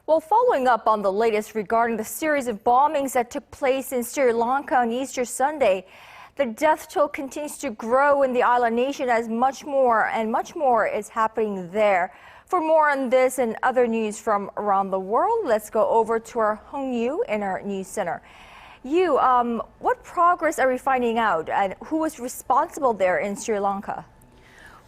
Well, following up on the latest regarding the series of bombings that took place in Sri Lanka on Easter Sunday, the death toll continues to grow in the island nation as much more is happening there. For more on this and other news from around the world, let's go over to our Hong Yoo in our news center. Yoo, what progress are we finding out, and who was responsible there in Sri Lanka?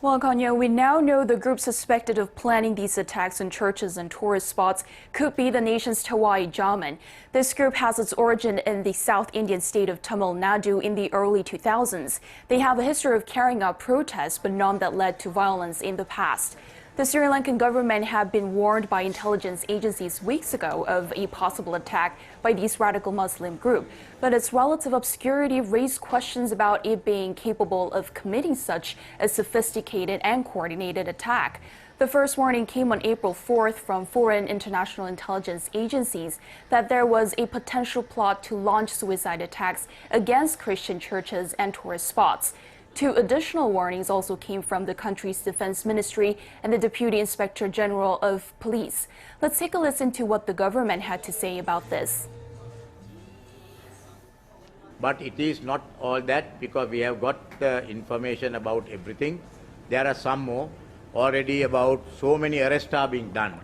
Well, Connyoung, we now know the group suspected of planning these attacks on churches and tourist spots could be the Nations Thawahid Jaman. This group has its origin in the South Indian state of Tamil Nadu in the early 2000s. They have a history of carrying out protests, but none that led to violence in the past. The Sri Lankan government had been warned by intelligence agencies weeks ago of a possible attack by this radical Muslim group, but its relative obscurity raised questions about it being capable of committing such a sophisticated and coordinated attack. The first warning came on April 4th from foreign international intelligence agencies that there was a potential plot to launch suicide attacks against Christian churches and tourist spots. Two additional warnings also came from the country's defense ministry and the Deputy Inspector General of Police. Let's take a listen to what the government had to say about this. But it is not all that, because we have got the information about everything. There are some more already about so many arrests are being done.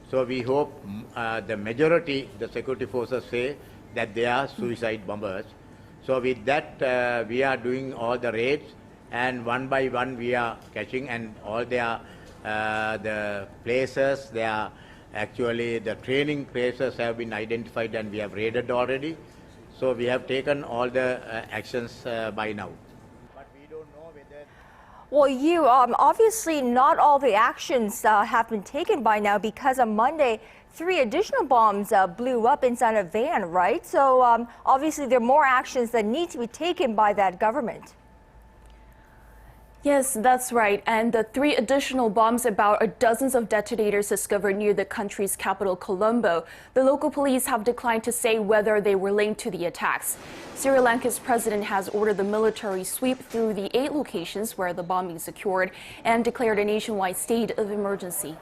So we hope the majority, the security forces say that they are suicide bombers. So with that, we are doing all the raids, and one by one we are catching, and all the places, they are actually the training places have been identified and we have raided already. So we have taken all the actions by now. But we don't know whether... Well, you obviously not all the actions have been taken by now, because on Monday, 3 additional bombs blew up inside a van, right? So obviously there are more actions that need to be taken by that government. Yes, that's right. And the 3 additional bombs about dozens of detonators discovered near the country's capital, Colombo. The local police have declined to say whether they were linked to the attacks. Sri Lanka's president has ordered the military sweep through the 8 locations where the bombings occurred and declared a nationwide state of emergency.